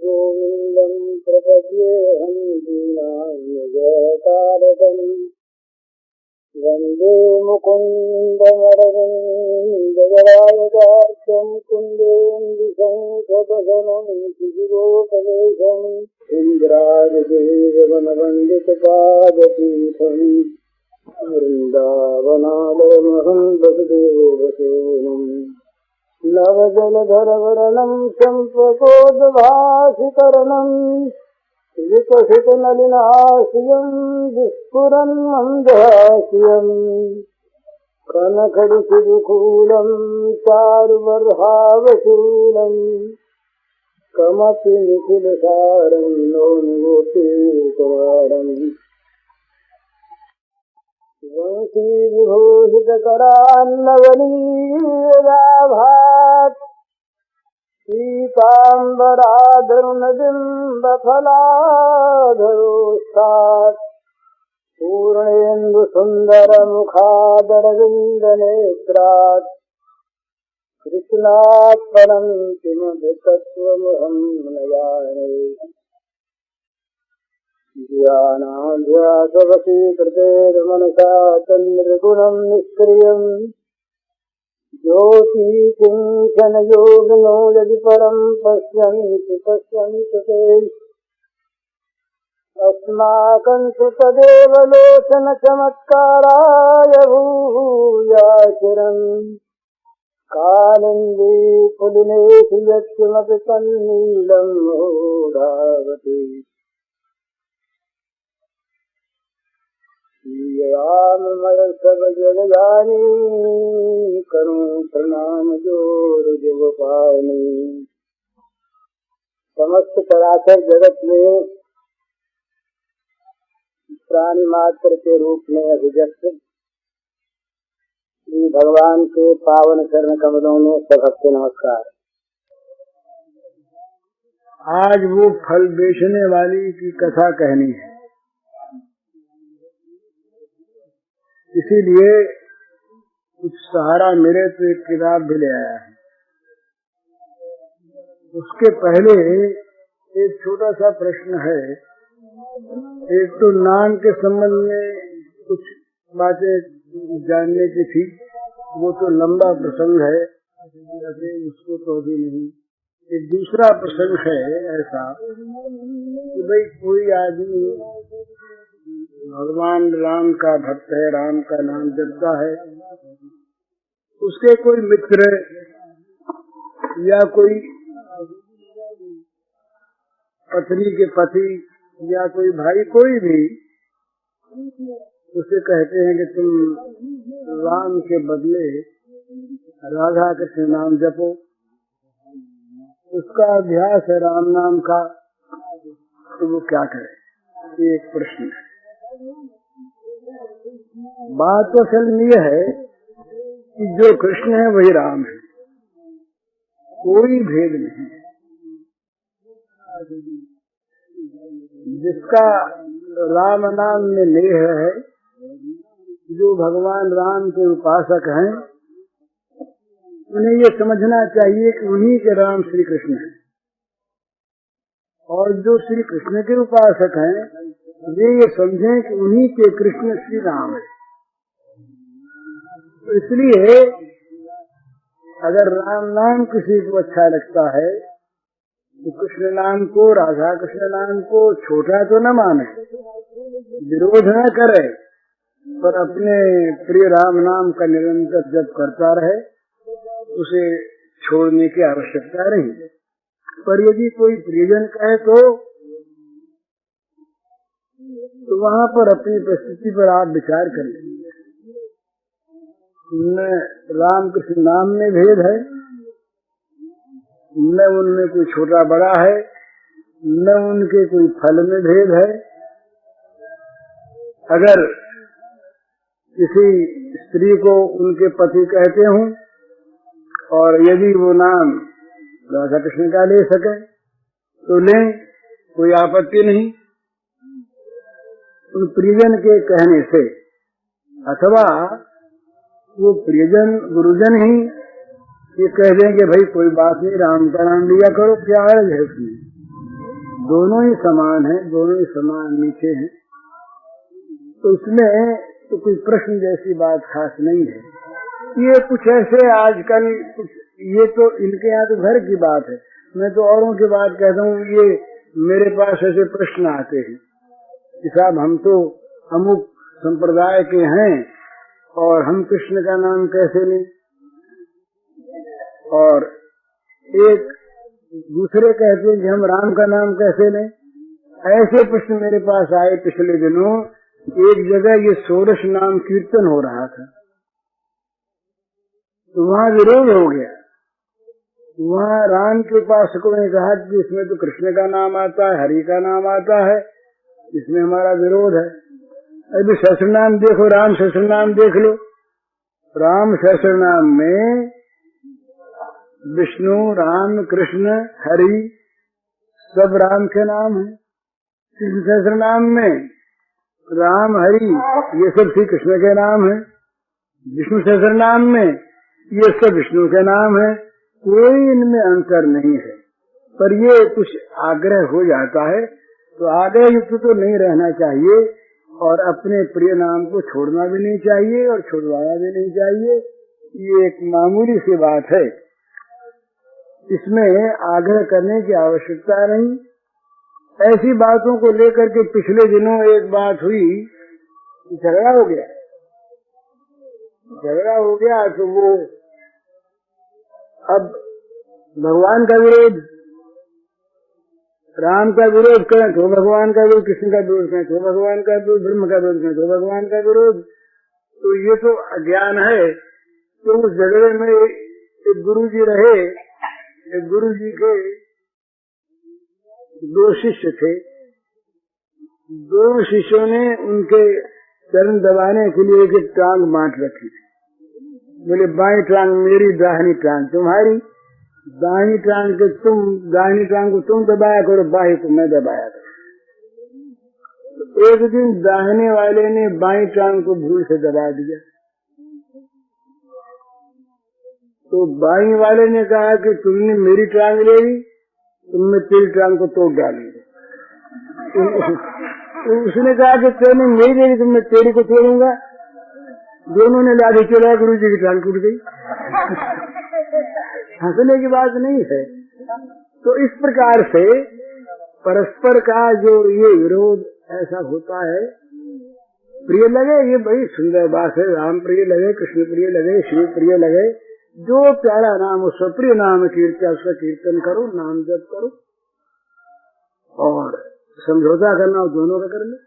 गोविन्दं प्रपद्येऽहं दीनान्यजतारकम् वन्दे मुकुन्दमरविन्ददलायतार्क्यं कुन्देन्दुशङ्खपदनं शिशिरोपवेशम् इन्द्रादिदेववनवन्दितपादपीठम् वृन्दावनालयमहं वसुदेवसूनुम् नवजलधरवर्णं चम्पकोद्भासिकरणं विकसितनलिनाशियं विस्फुरन् मन्दहास्यं कनकरुचिदुकूलं चारुबर्हावशूलं कमपि निखिलसारं नौनिगोपीकवारम् वंशीविभूषितकरान्नवनीराभात् पीताम्बराधरुणबिम्बफलाधरोष्ठात् पूर्णेन्दुसुन्दरमुखादरविन्दनेत्रात् कृष्णात् परं किमपि तत्त्वमहं न जाने ध्यानाध्यासवशीकृतेर्मनसा तन्निर्गुणं निष्क्रियम् ज्योतिकिञ्चनयोगिनो यदि परं पश्यन्ति ते अस्माकं तु तदेव लोचनचमत्काराय भूयाचिरम् कालिन्दी पुलिनेषु यत्किमपि तन्नीलं मूढावति राममय सब जगजानी करूं प्रणाम जोर जुगपानी। समस्त चराचर जगत में प्राणी मात्र के रूप में अभिव्यक्त श्री भगवान के पावन चरण कमलों में सबके नमस्कार। आज वो फल बेचने वाली की कथा कहनी है, इसीलिए कुछ सहारा मिले तो एक किताब भी ले आया है। उसके पहले एक छोटा सा प्रश्न है। एक तो नाम के संबंध में कुछ बातें जानने की थी, वो तो लंबा प्रसंग है, उसको तो अभी नहीं। एक दूसरा प्रसंग है ऐसा कि भाई कोई आदमी भगवान राम का भक्त है, राम का नाम जपता है, उसके कोई मित्र या कोई पत्नी के पति या कोई भाई, कोई भी उसे कहते हैं कि तुम राम के बदले राधा कृष्ण नाम जपो। उसका अभ्यास है राम नाम का, तो वो क्या करे? ये एक प्रश्न है। बात तो असल में यह है कि जो कृष्ण है वही राम है, कोई भेद नहीं। जिसका राम नाम में नेह है, जो भगवान राम के उपासक हैं, उन्हें ये समझना चाहिए कि उन्हीं के राम श्री कृष्ण हैं, और जो श्री कृष्ण के उपासक हैं ये समझें कि उन्हीं के कृष्ण श्री राम है। तो इसलिए अगर राम नाम किसी को अच्छा लगता है तो कृष्ण नाम को, राधा कृष्ण नाम को छोटा तो न माने, विरोध न करे, पर अपने प्रिय राम नाम का निरंतर जप करता रहे, उसे छोड़ने की आवश्यकता नहीं। पर यदि कोई प्रियजन कहे तो वहाँ पर अपनी परिस्थिति पर आप विचार करें। न राम कृष्ण नाम में भेद है, न उनमें कोई छोटा बड़ा है, न उनके कोई फल में भेद है। अगर किसी स्त्री को उनके पति कहते हों और यदि वो नाम राधा कृष्ण का ले सके तो लें, कोई आपत्ति नहीं। उन प्रियजन के कहने से, अथवा वो प्रियजन गुरुजन ही ये कह देंगे भाई कोई बात नहीं, राम का नाम लिया करो, क्या है उसमें, दोनों ही समान है, दोनों ही समान मीठे हैं, तो इसमें तो कोई प्रश्न जैसी बात खास नहीं है। ये कुछ ऐसे आजकल कुछ, ये तो इनके यहाँ तो घर की बात है, मैं तो औरों की बात कहता हूँ। ये मेरे पास ऐसे प्रश्न आते हैं कि साहब हम तो अमुक संप्रदाय के हैं और हम कृष्ण का नाम कैसे लें, और एक दूसरे कहते हैं कि हम राम का नाम कैसे लें। ऐसे प्रश्न मेरे पास आए पिछले दिनों। एक जगह ये 16 नाम कीर्तन हो रहा था, तो वहाँ विरोध हो गया। वहाँ राम के उपासकों ने कहा कि इसमें तो कृष्ण का नाम आता है, हरि का नाम आता है, इसमें हमारा विरोध है। अभी सहस्रनाम देखो, राम सहस्रनाम देख लो। राम सहस्रनाम में विष्णु, राम, कृष्ण, हरि सब राम के नाम है। कृष्ण सहस्रनाम में राम, हरि ये सब श्री कृष्ण के नाम है। विष्णु सहस्रनाम में ये सब विष्णु के नाम है। कोई इनमें अंतर नहीं है। पर ये कुछ आग्रह हो जाता है, तो आग्रह युक्त तो नहीं रहना चाहिए, और अपने प्रिय नाम को छोड़ना भी नहीं चाहिए और छुड़वाना भी नहीं चाहिए। ये एक मामूली सी बात है, इसमें आग्रह करने की आवश्यकता नहीं। ऐसी बातों को लेकर के पिछले दिनों एक बात हुई, झगड़ा हो गया। तो वो अब भगवान का विरोध, राम का विरोध करें तो भगवान का विरोध, कृष्ण का विरोध करें तो भगवान का विरोध, ब्रह्म का विरोध करें तो भगवान का विरोध। तो ये तो अज्ञान है। तो उस झगड़े में एक गुरु जी रहे, एक गुरु जी के 2 शिष्य थे। 2 शिष्यों ने उनके चरण दबाने के लिए एक टांग बांट रखी थी। बोले बाई टांग मेरी, दाहिनी टांग तुम्हारी। दाहिनी टांग को तुम दबाया करो, बाई को मैं दबाया करो। तो एक दिन दाहिने वाले ने बाई टांग को भूल से दबा दिया। तो बाई वाले ने कहा कि तुमने मेरी टांग ले ली, तुमने तेरी टांग को तोड़ डालेंगे। उसने कहा कि तेने मेरी ले ली, तुमने तेरी को तोड़ूंगा। दोनों ने लाठी चलाया, गुरु जी की टांग टूट गई। हंसने की बात नहीं है। तो इस प्रकार से परस्पर का जो ये विरोध ऐसा होता है, प्रिय लगे ये बड़ी सुंदर बात है। राम प्रिय लगे, कृष्ण प्रिय लगे, शिव प्रिय लगे, जो प्यारा नाम उस प्रिय नाम उसका कीर्तन करो, नाम जप करो, और समझौता करना दोनों का कर लो,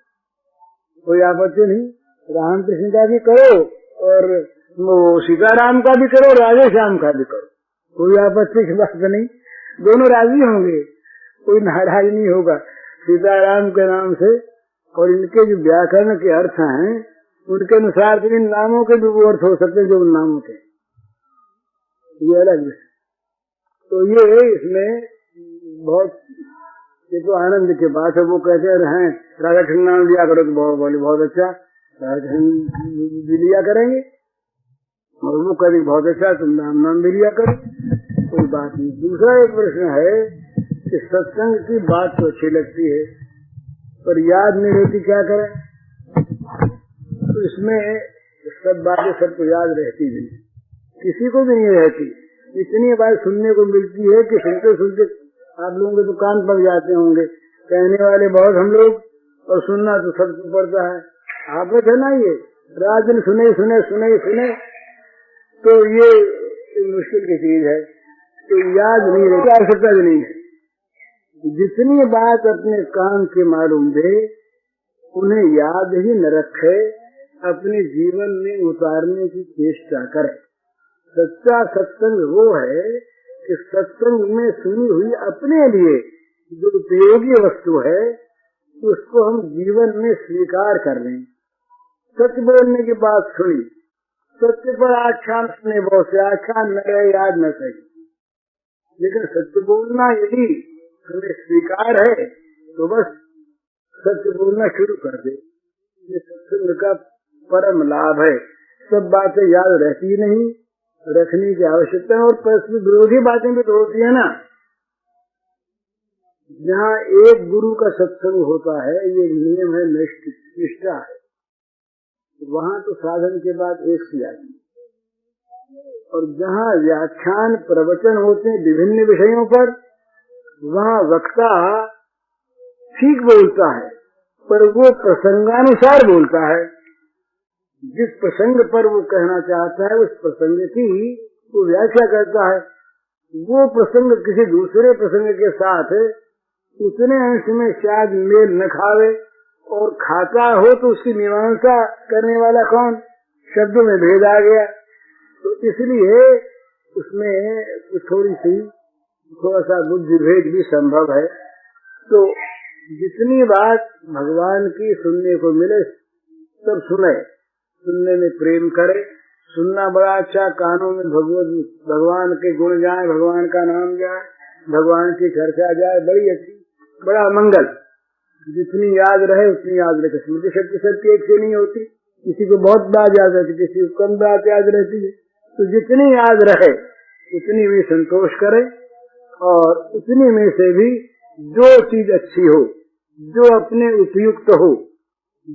कोई आपत्ति नहीं। राम कृष्ण का भी करो और सीताराम का भी करो, राधे श्याम का भी करो, कोई आपत्ति की बात नहीं। दोनों राजी होंगे, कोई नाराज नहीं होगा सीताराम के नाम से। और इनके जो व्याकरण के अर्थ हैं उनके अनुसार इन नामों के भी वो अर्थ हो सकते हैं जो उन नामों के, ये अलग विषय। तो ये इसमें बहुत, ये तो आनंद की बात है। वो कहते हैं राधा कृष्ण नाम लिया करो तो बहुत अच्छा, राधा कृष्ण भी लिया करेंगे, और वो कभी बहुत अच्छा तुम नाम भी लिया करो, कोई बात नहीं। दूसरा एक प्रश्न है कि सत्संग की बात तो अच्छी लगती है पर याद नहीं रहती, क्या करें। तो इसमें सब बातें सबको याद रहती भी, किसी को भी नहीं रहती। इतनी बात सुनने को मिलती है कि सुनते सुनते आप लोगों के तो कान पड़ जाते होंगे। कहने वाले बहुत हम लोग, और सुनना तो सबको पड़ता है। आदत है ना, ये रात दिन सुने सुने सुने सुने, तो ये मुश्किल की चीज है। तो याद नहीं रहती, आवश्यकता भी नहीं है। जितनी बात अपने काम के मालूम दे उन्हें याद ही न रखे, अपने जीवन में उतारने की चेष्टा करे। सच्चा सत्संग वो है कि सत्संग में सुनी हुई अपने लिए जो उपयोगी वस्तु है उसको हम जीवन में स्वीकार कर लें। सच बोलने की बात सुनी, सत्य पर आख्यान सुने, बहुत से आख्यान न रहे, याद न सही, लेकिन सत्य बोलना यदि हमें स्वीकार है तो बस सत्य बोलना शुरू कर दे। ये सत्संग का परम लाभ है। सब बातें याद रहती नहीं, रखने की आवश्यकता है। और परस्पर विरोधी बातें भी तो होती है ना, जहाँ एक गुरु का सत्संग होता है, ये नियम है, निष्ठा है, वहाँ तो साधन के बाद एक सी आदमी। और जहाँ व्याख्यान प्रवचन होते हैं विभिन्न विषयों पर, वहाँ वक्ता ठीक बोलता है, पर वो प्रसंगानुसार बोलता है। जिस प्रसंग पर वो कहना चाहता है उस प्रसंग की वो व्याख्या करता है। वो प्रसंग किसी दूसरे प्रसंग के साथ उतने अंश में शायद मेल न खावे, और खाता हो तो उसकी मीमांसा करने वाला कौन? शब्दों में भेद आ गया, तो इसलिए उसमें थोड़ा सा बुद्धि भेद भी संभव है। तो जितनी बात भगवान की सुनने को मिले सब सुने, सुनने में प्रेम करे। सुनना बड़ा अच्छा, कानों में भगवान के गुण जाए, भगवान का नाम जाए, भगवान की चर्चा जाए, बड़ी अच्छी, बड़ा मंगल। जितनी याद रहे उतनी याद रहे। स्मृति शक्ति सबकी एक से नहीं होती, किसी को बहुत बात याद रहती, किसी को कम बात याद रहती है। तो जितनी याद रहे उतनी में संतोष करे, और उतनी में से भी जो चीज अच्छी हो, जो अपने उपयुक्त हो,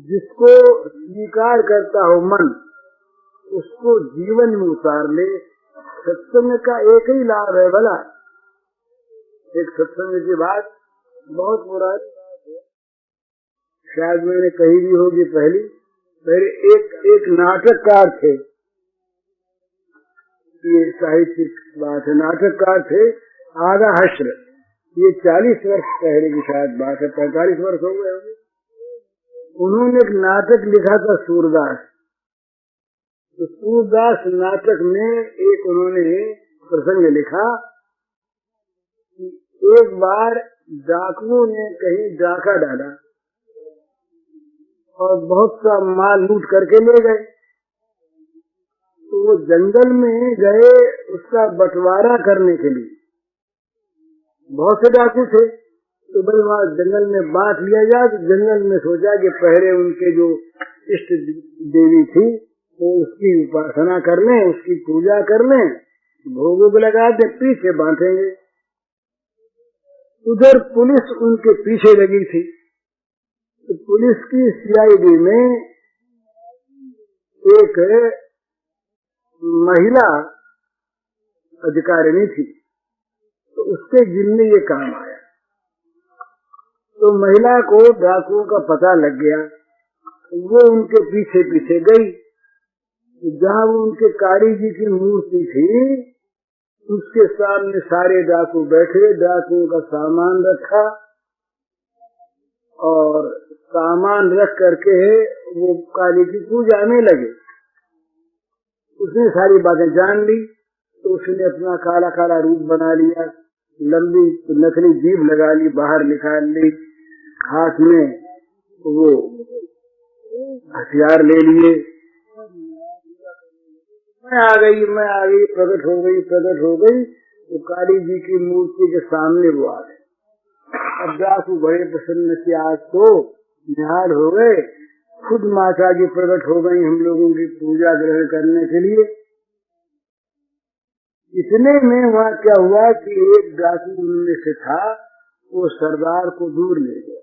जिसको स्वीकार करता हो मन, उसको जीवन में उतार ले। सत्संग का एक ही लाभ है भला। एक सत्संग की बात बहुत पुरानी बात है, शायद मैंने कही भी होगी पहले एक नाटककार थे, ये साहित्यिक बात है। नाटककार थे आगा हश्र, ये 40 वर्ष पहले की शायद बात है, 45 वर्ष हो गए होंगे। उन्होंने एक नाटक लिखा था सूरदास। तो सूरदास नाटक में एक उन्होंने प्रसंग लिखा कि एक बार डाकुओं ने कहीं डाका डाला और बहुत सा माल लूट करके ले गए। तो वो जंगल में गए उसका बंटवारा करने के लिए। बहुत से डाकू थे, तो भाई वहाँ जंगल में बांट लिया जाए। तो जंगल में सोचा कि पहले उनके जो इष्ट देवी थी तो उसकी उपासना कर लें, उसकी पूजा कर लें, भोगों को लगा दे, पीछे बांटेंगे। उधर पुलिस उनके पीछे लगी थी। तो पुलिस की सीआईडी में एक महिला अधिकारिणी थी, तो उसके जिम्मे ये काम आया। तो महिला को डाकुओं का पता लग गया, वो उनके पीछे पीछे गई। जहाँ वो उनके काली जी की मूर्ति थी, उसके सामने सारे डाकू बैठे, डाकुओं का सामान रखा, और सामान रख करके वो काली की पूजा में लगे। उसने सारी बातें जान ली, तो उसने अपना काला काला रूप बना लिया, लंबी नकली जीभ लगा ली, बाहर निकाल ली, हाथ में वो हथियार ले लिए। मैं आ गई, प्रकट हो गई। तो काली जी की मूर्ति के सामने वो आ गए। अब डाकू बड़े प्रसन्न से आज तो निहाल हो गए, खुद माता जी प्रकट हो गई हम लोगों की पूजा ग्रहण करने के लिए। इतने में वहाँ क्या हुआ कि एक डाकू उनमें से था, वो सरदार को दूर ले गया।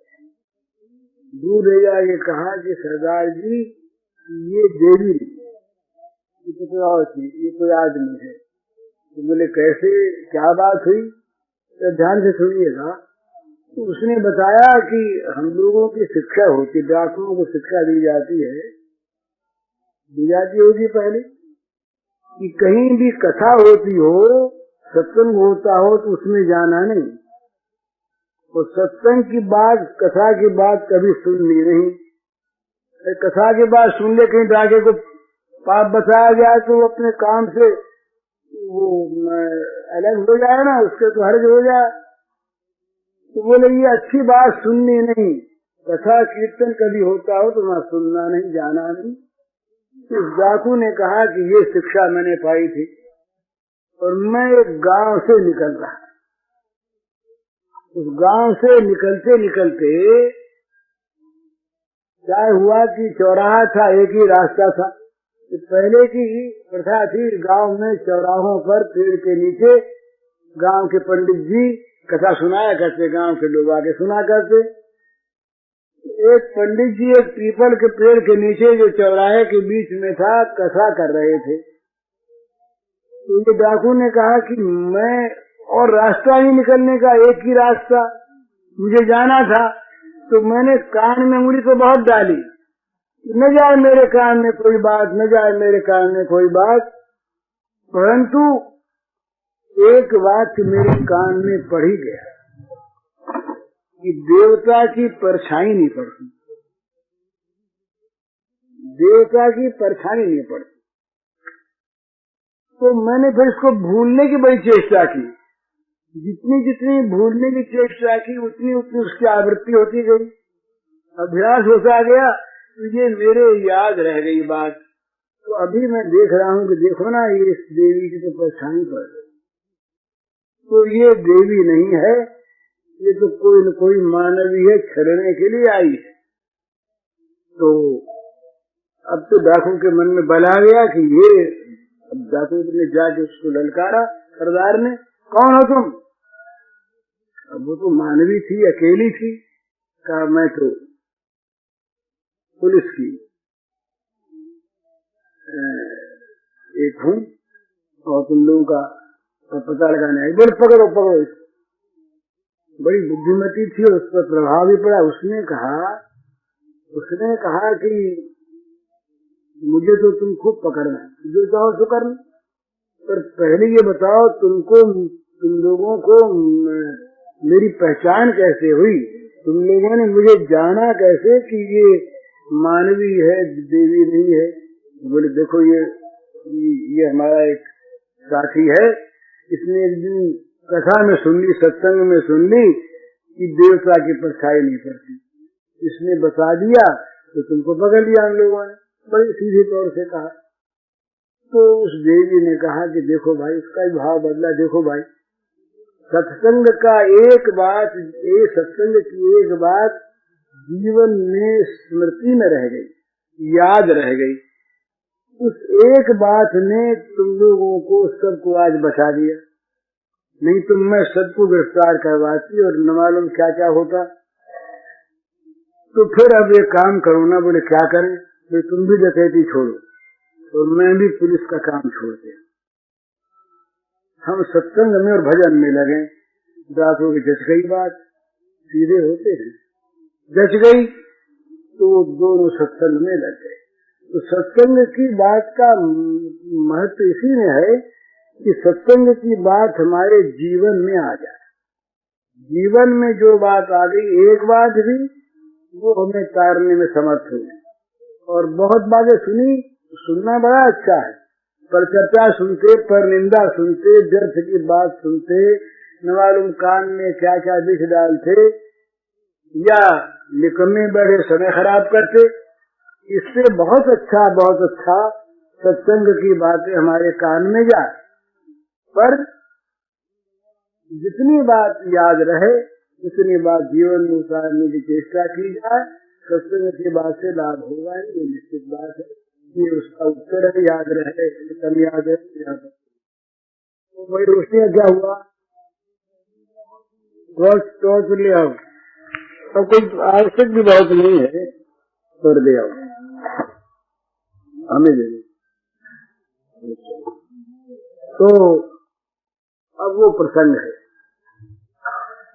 दूर ले जाके कहा कि सरदार जी ये देवी ये कोई आदमी है। तो बोले कैसे, क्या बात हुई? तो ध्यान से सुनिएगा। तो उसने बताया कि हम लोगों की शिक्षा होती, डाकुओं को शिक्षा दी जाती होगी पहले, कि कहीं भी कथा होती हो, सत्संग होता हो, तो उसमें जाना नहीं। और सत्संग की बात, कथा की बात कभी सुननी नहीं। कथा की बात सुन ले, कहीं डाके को पाप बचाया जाए तो वो अपने काम से वो अलग हो जाए ना, उसके तो हर्ज हो जाए। तो बोले ये अच्छी बात सुननी नहीं। कथा कीर्तन कभी होता हो तो ना सुनना नहीं, जाना नहीं। इस डाकू ने कहा कि ये शिक्षा मैंने पाई थी, और मैं एक गांव से निकल रहा। उस गांव से निकलते निकलते क्या हुआ कि चौराहा था, एक ही रास्ता था। पहले की प्रथा थी, गांव में चौराहों पर पेड़ के नीचे गांव के पंडित जी कथा सुनाया करते, गांव के लोग आके सुना करते। एक पंडित जी एक पीपल के पेड़ के नीचे जो चौराहे के बीच में था कथा कर रहे थे। तो ये डाकू ने कहा कि मैं और रास्ता ही निकलने का एक ही रास्ता, मुझे जाना था। तो मैंने कान में उंगली तो बहुत डाली, न जाए मेरे कान में कोई बात, न जाए मेरे कान में कोई बात, परंतु एक बात मेरे कान में पड़ ही गया कि देवता की परछाई नहीं पड़ती, देवता की परछाई नहीं पड़ती। तो मैंने फिर इसको भूलने की बड़ी चेष्टा की, जितनी जितनी भूलने की चेष्टा की उतनी उतनी उसकी आवृत्ति होती गई, अभ्यास होता गया, तो ये मेरे याद रह गई बात। तो अभी मैं देख रहा हूँ कि देखो ना, ये इस देवी की तो परछाई पड़ गई, तो ये देवी नहीं है, ये तो कोई न कोई मानवी है, छलने के लिए आई है। तो अब तो डाकू के मन में बल आ गया कि ये, अब डाकू ने जाके उसको ललकारा सरदार ने, कौन हो तुम? अब वो तो मानवी थी, अकेली थी। कहा मैं तो पुलिस की एक हूँ और तुम लोगों का पता लगाने आई। बोले पकड़ो पकड़ो इसको। बड़ी बुद्धिमती थी और उस पर प्रभाव भी पड़ा। उसने कहा कि मुझे तो तुम खूब पकड़ना, जो चाहो सो करना, पर पहले ये बताओ तुम लोगों को मेरी पहचान कैसे हुई? तुम लोगों ने मुझे जाना कैसे कि ये मानवी है, देवी नहीं है? बोले देखो ये हमारा एक साथी है, इसने एक दिन कथा में सुन ली, सत्संग में सुन ली कि देवता की परछाई नहीं पड़ती, इसने बता दिया तो तुमको पकड़ लिया हम लोगों ने। बड़ी सीधे तौर से कहा। तो उस देवी ने कहा कि देखो भाई, उसका ही भाव बदला। देखो भाई, सत्संग का एक बात, सत्संग की एक बात जीवन में स्मृति में रह गई, याद रह गई। उस एक बात ने तुम लोगों को, सबको आज बचा दिया। नहीं तो मैं सबको गिरफ्तार करवाती और न मालूम क्या क्या होता। तो फिर अब एक काम करो ना। बोले क्या करें? तो तुम भी डकैती छोड़ो और मैं भी पुलिस का काम छोड़ दे, हम सत्संग में और भजन में लगे। डाकू की जच गई बात, सीधे होते हैं, जच गई तो दोनों सत्संग में लग गए। तो सत्संग की बात का महत्व इसी में है कि सत्संग की बात हमारे जीवन में आ जाए। जीवन में जो बात आ गई, एक बात भी, वो हमें तारने में समर्थ होगी। और बहुत बातें सुनी, सुनना बड़ा अच्छा है, पर चर्चा सुनते, पर निंदा सुनते, व्यर्थ की बात सुनते, न मालूम कान में क्या क्या विष डालते या निकम्मे बैठे समय खराब करते। इससे बहुत अच्छा सत्संग की बातें हमारे कान में जाए। पर जितनी बात याद रहे उतनी बात जीवन में उतारने की चेष्टा की जाए। सत्संग की बात से लाभ होगा, ये निश्चित बात है। ये उसका उत्तर है, याद रहे, कम याद है। तो वही रोशनी क्या हुआ, टॉर्च ले आओ। और कोई आवश्यक भी बहुत नहीं है, पर ले आओ, हमें दे दो। तो अब वो प्रसंग है,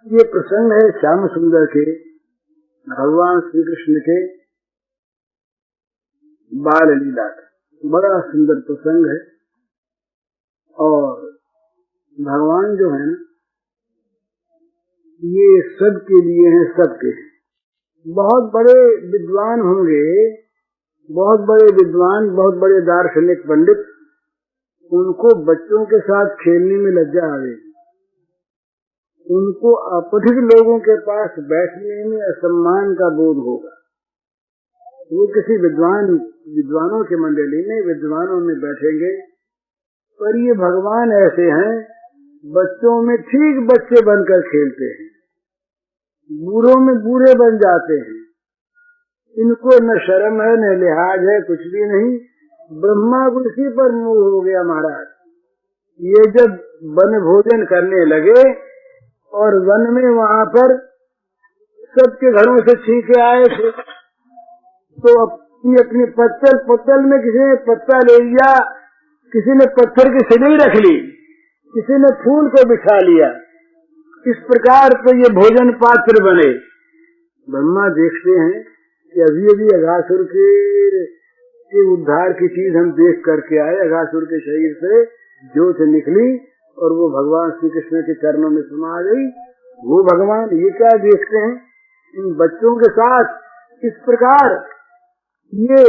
ये प्रसंग है श्याम सुंदर के, भगवान श्री कृष्ण के बाल लीला का। बड़ा सुंदर प्रसंग है। और भगवान जो है ना, ये सबके लिए है, सबके। बहुत बड़े विद्वान होंगे, बहुत बड़े विद्वान, बहुत बड़े दार्शनिक पंडित, उनको बच्चों के साथ खेलने में लज्जा आवेगी, उनको अपठित लोगों के पास बैठने में असम्मान का बोध होगा। वो किसी विद्वानों की मंडली में, विद्वानों में बैठेंगे। पर ये भगवान ऐसे हैं, बच्चों में ठीक बच्चे बनकर खेलते हैं, बूढ़ों में बूढ़े बन जाते हैं। इनको न शर्म है, न लिहाज है, कुछ भी नहीं। ब्रह्मा को इसी पर मोह हो गया महाराज। ये जब वन भोजन करने लगे और वन में वहाँ पर सबके घरों से छींके आए थे, तो अपनी अपनी पत्तल में किसी ने पत्ता ले लिया, किसी ने पत्थर की सिलाई रख ली, किसी ने फूल को बिछा लिया। इस प्रकार तो ये भोजन पात्र बने। ब्रह्मा देखते हैं कि अभी अभी अघासुर के उद्धार की चीज हम देख करके आए। अघासुर के शरीर से ज्योत निकली और वो भगवान श्री कृष्ण के चरणों में समा गई। वो भगवान ये क्या देखते हैं, इन बच्चों के साथ इस प्रकार ये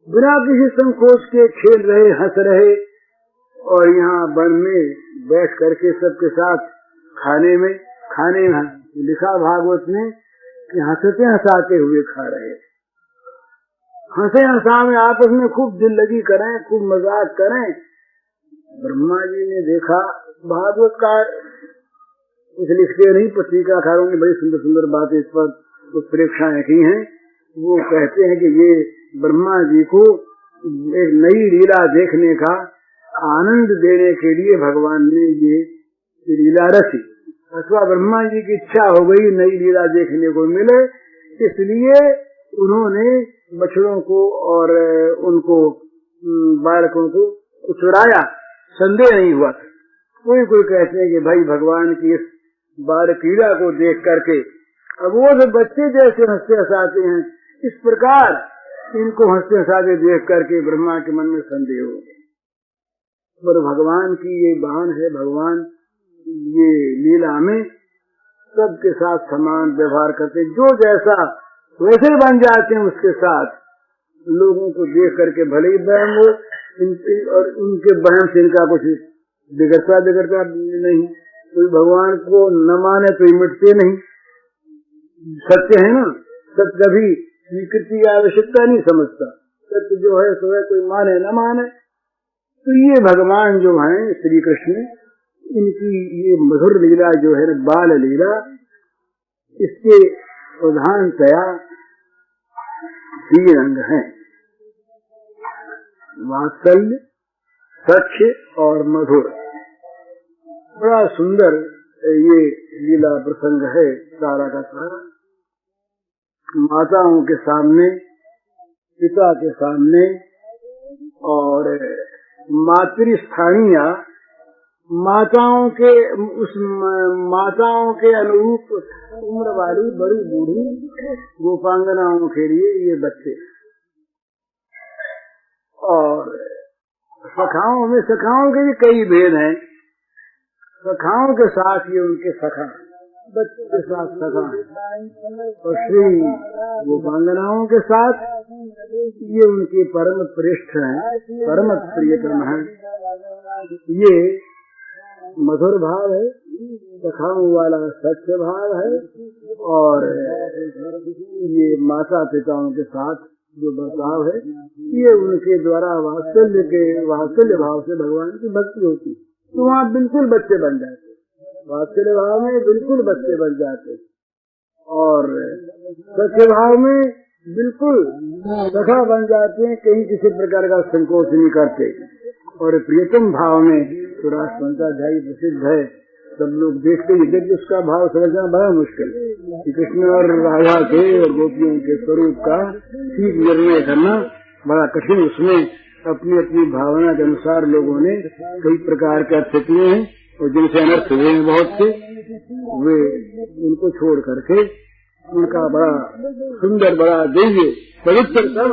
बिना किसी संकोच के खेल रहे, हंस रहे, और यहाँ वन में बैठ करके सबके साथ खाने में लिखा भागवत में कि हंसते हंसाते हुए खा रहे, हंसे हंसावे आपस में खूब दिल लगी करें, खूब मजाक करें। ब्रह्मा जी ने देखा, भागवतकार कुछ लिखते नहीं, पत्रिकाकारों ने बड़ी सुंदर सुंदर बातें इस पर उत्प्रेक्षाएं की हैं। वो कहते हैं कि ये ब्रह्मा जी को एक नई लीला देखने का आनंद देने के लिए भगवान ने ये लीला रची, अथवा ब्रह्मा जी की इच्छा हो गई नई लीला देखने को मिले, इसलिए उन्होंने बछड़ों को और उनको बालकों को चुराया। संदेह नहीं हुआ था। कोई कहते हैं कि भाई भगवान की इस बालक लीला को देख करके अब वो जो बच्चे जैसे हंसते हंसाते हैं, इस प्रकार इनको हंसते हंसाते देख करके ब्रह्मा के मन में संदेह हो गया। पर भगवान की ये बहन है, भगवान ये लीला में सबके साथ समान व्यवहार करते हैं, जो जैसा वैसे बन जाते हैं उसके साथ। लोगों को देख करके भले ही बहम हो, और उनके बहम से इनका कुछ बिगड़ता नहीं। कोई भगवान को न माने तो मिटते नहीं, सत्य है ना। सत्य कभी स्वीकृति की आवश्यकता नहीं समझता, सत्य जो है सो है, कोई माने न माने। तो ये भगवान जो है श्री कृष्ण, इनकी ये मधुर लीला जो है बाल लीला, इसके प्रधानतया 3 अंग हैं, वात्सल्य, सख्य और मधुर। बड़ा सुंदर ये लीला प्रसंग है सारा का सारा। माताओं के सामने, पिता के सामने, और मातृस्थानीय माताओं के अनुरूप उम्र वाली बड़ी बूढ़ी गोपांगनाओं के लिए ये बच्चे, और सखाओं के भी कई भेद हैं। सखाओं के साथ ये उनके सखा, बच्चों के साथ सखा, और श्री गोपांगनाओं के साथ ये उनके परम प्रेष्ठ हैं, परम प्रियतम हैं। ये मधुर भाव है, सखाओं वाला सच्चे भाव है, और ये माता पिताओं के साथ जो बर्ताव है, ये उनके द्वारा वात्सल्य भाव से भगवान की भक्ति होती, तो वहाँ बिल्कुल बच्चे बन जाते, वात्सल्य भाव में बिल्कुल बच्चे बन जाते, और सच्चे भाव में बिल्कुल सखा बन जाते हैं, कहीं किसी प्रकार का संकोच नहीं करते। और प्रियतम भाव में तो राष्ट्रपंचाध्यायी प्रसिद्ध है, सब लोग देखते ही जब उसका भाव समझना बड़ा मुश्किल है। कृष्ण और राधा के और गोपियों के स्वरूप का ठीक निर्णय करना बड़ा कठिन। उसमें अपनी अपनी भावना के अनुसार लोगों ने कई प्रकार के अर्थ किए हैं, और जिनसे अनर्थ हुए हैं बहुत से, वे उनको छोड़ करके उनका बड़ा सुंदर, बड़ा दिव्य पवित्र सब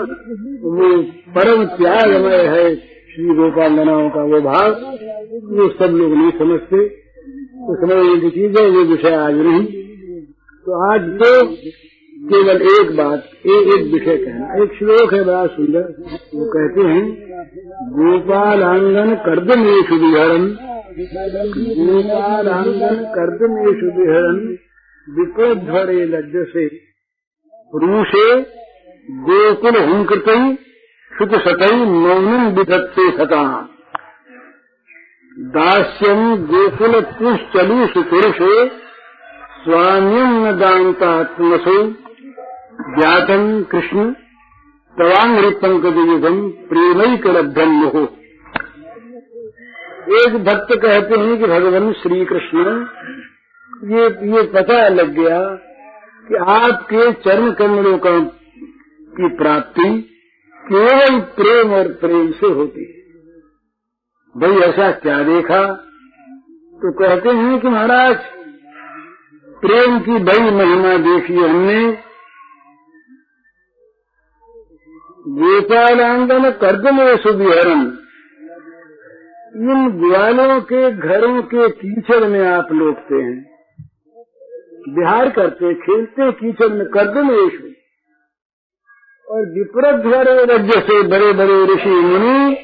वो परम त्यागमय है श्री गोपांगनाओं का वो भाव, वो सब लोग नहीं समझते। तो समझने की चीज है, ये विषय आज नहीं। तो आज तो केवल एक बात, एक विषय कहना। एक श्लोक है बड़ा सुंदर, वो कहते हैं, गोपालांगन कर्दमेषु विहरन्, गोपालांगन कर्दमेषु विहरन् विप्रध्वरे लज्जसे रूषे गोकुल हुंकृतै सुख सतै मौनम विधत्ते सता दास्यम गोकुल पुष्चलूषु पुरुषे स्वाम्यं न दान्तात्मसो ज्ञातम कृष्ण तवांघ्रि पंकजयुगम प्रेमैकलब्धं मुहुः। एक भक्त कहते हैं कि भगवान श्री कृष्ण ये पता लग गया कि आपके चरण कमलों की प्राप्ति केवल प्रेम और प्रेम से होती है। भाई ऐसा क्या देखा? तो कहते हैं कि महाराज प्रेम की बड़ी महिमा देखी हमने। गोपालांगन कर्दमेषु विहरन, इन ग्वालों के घरों के कीचड़ में आप लौटते हैं, विहार करते खेलते कीचड़ में कर्दमेषु। और विप्रध्वर राज्य से बड़े बड़े ऋषि मुनि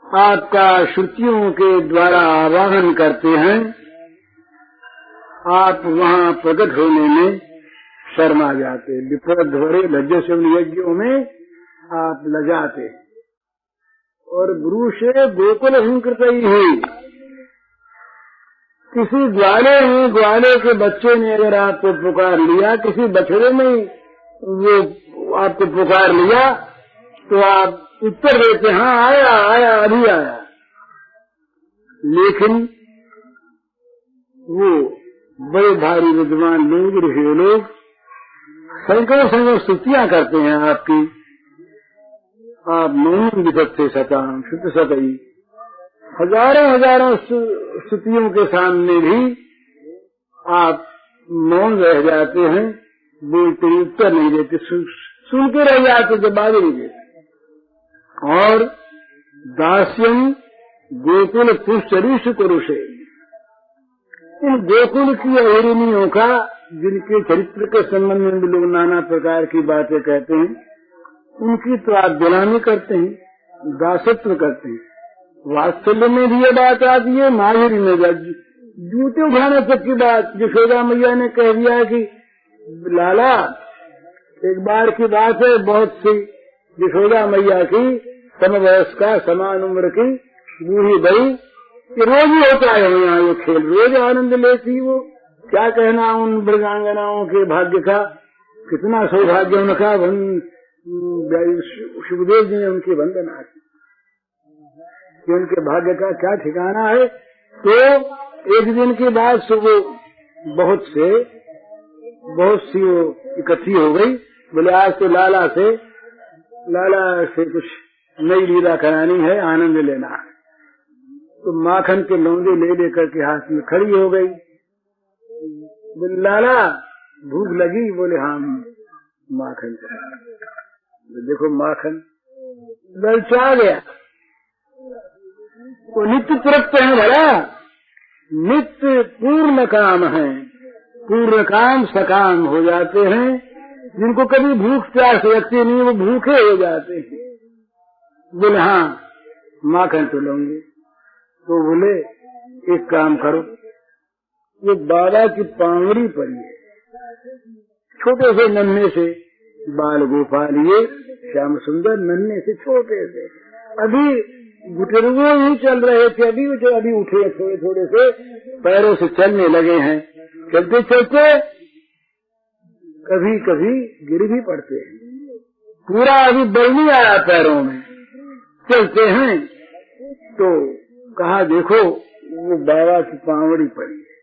आपका श्रुतियों के द्वारा आवाहन करते हैं, आप वहाँ प्रकट होने में शर्मा जाते। विप्रध्वरे लज्ज से यज्ञों में आप लजाते। और गुरु से गोकुल हिंकृत ही, किसी ग्वाले के बच्चे ने अगर आपको पुकार लिया, किसी बछड़े ने वो आपको पुकार लिया, तो आप उत्तर देते हाँ आया अभी आया। लेकिन वो बड़े भारी विद्वान लोग ऋषि लोग सैकड़ों स्तुतियाँ करते हैं आपकी। आप मौन विदग्ध सताम शुद्ध सतई, हजारों स्तुतियों के सामने भी आप मौन रह जाते हैं, बोलते उत्तर नहीं देते, सुनते रह जाते, जवाब नहीं देते। और दास्यम गोकुल पुष्टरीश पुरुषे, इन गोकुल की अहिरिनियों का, जिनके चरित्र के संबंध में भी लोग नाना प्रकार की बातें कहते हैं, उनकी तो आप गुलामी करते हैं, दासत्व करते हैं। वात्सल्य में भी ये बात आती है, माधुरी में जूते उठाने तक की बात। यशोदा मैया ने कह दिया कि लाला, एक बार की बात है, बहुत सी यशोदा मैया की समवयस्का समान उम्र की बूढ़ी बड़ी, कि रोज ही होता है यहाँ ये खेल, रोज आनंद लेती वो। क्या कहना उन मृगांगनाओं के भाग्य का, कितना सौभाग्य उनका। सुखदेव जी ने उनकी वंदना की कि उनके भाग्य का क्या ठिकाना है। तो एक दिन की बात सुबह बहुत सी वो इकट्ठी हो गई। बोले आज तो लाला से कुछ नई लीला करानी है, आनंद लेना है। तो माखन के लौंगे ले लेकर के हाथ में खड़ी हो गई। बोले लाला भूख लगी? बोले हाँ माखन चला। देखो माखन ललचा गया। वो नित्य तृप्त है भला, नित्य पूर्ण काम है, पूर्ण काम सकाम हो जाते हैं। जिनको कभी भूख प्यास लगती नहीं, वो भूखे हो जाते हैं। बोले हाँ माखन तो लूंगे। तो बोले एक काम करो, ये बाबा की पांगड़ी पड़ी है, छोटे से नन्हे से बाल गोपाल, ये श्याम सुंदर नन्हे से छोटे से, अभी घुटरुए ही चल रहे थे, अभी उठे, थोड़े से पैरों से चलने लगे हैं। चलते चलते कभी कभी गिर भी पड़ते हैं, पूरा अभी बल नहीं आया पैरों में। चलते हैं तो कहा देखो वो बाबा की पावड़ी पड़ी है,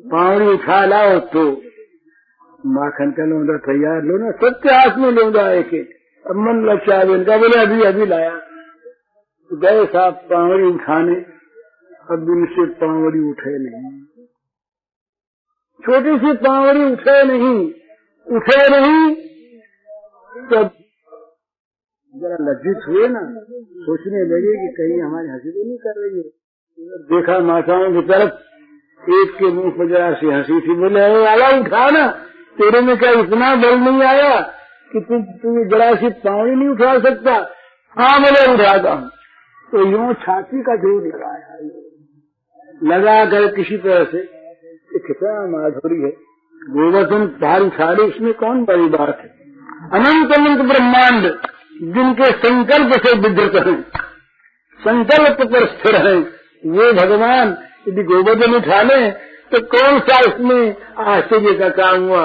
पावड़ी उठा लाओ। तो माखन का लौंदा तैयार लो ना, सबके हाथ में लौंदा एक एक। अब मन लक्षा इनका, बोले अभी लाया। तो गए साहब पावड़ी उठाने, अब इनसे पावड़ी उठे नहीं, छोटी सी पावड़ी उठे नहीं। तब जरा लज्जित हुए ना, सोचने लगे कि कहीं हमारी हंसी तो नहीं कर रही है। देखा माताओं की तरफ, एक के मुंह पर जरा सी हंसी थी। बोले आला उठा ना, तेरे में क्या इतना बल नहीं आया कि तू जरा सी पावड़ी नहीं उठा सकता? हाँ बोले उठाता हूँ। तो यूं छाती का जोर लगा कर किसी तरह से, कितना माधुरी है। गोवर्धन भारी सारे, इसमें कौन बड़ी बात है। अनंत अनंत ब्रह्मांड जिनके संकल्प से विधृत हैं, संकल्प पर स्थिर हैं, वो भगवान यदि गोवर्धन उठा लें तो कौन सा इसमें आश्चर्य का काम हुआ।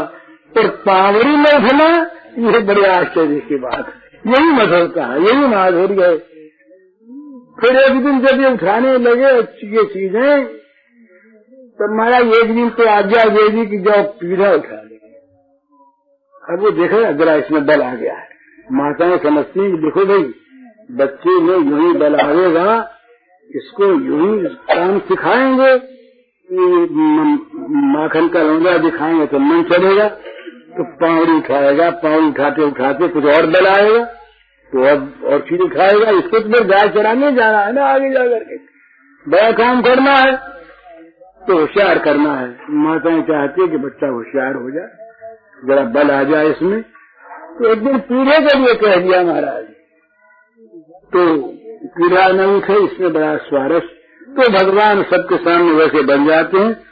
और पावड़ी में उठना ये बड़े आश्चर्य की बात है। यही मधुरता है, यही माधुर्य है। फिर एक दिन जब ये उठाने लगे ये चीजें, तो महाराज एक दिन तो आज्ञा दे दी कि जाओ पीढ़ा उठा ले। अब वो देखो जरा इसमें बल आ गया है। माताएं समझती हैं कि देखो भाई बच्चे में यूं ही बल आएगा, इसको यूं ही काम सिखाएंगे, माखन का रोंदा दिखाएंगे तो मन चलेगा, तो पावड़ी उठाएगा, पावड़ी उठाते उठाते कुछ और बल आएगा तो और चीज उठाएगा। इसको तो गाय चराने जाना है ना, आगे जाकर के बड़ा काम करना है तो होशियार करना है। माताएं चाहती है कि बच्चा होशियार हो जाए, जरा बल आ जाए इसमें। तो एक दिन पीढ़े के लिए कह दिया महाराज, तो पीढ़ा न उठे, इसमें बड़ा स्वारस्य। तो भगवान सबके सामने वैसे बन जाते हैं।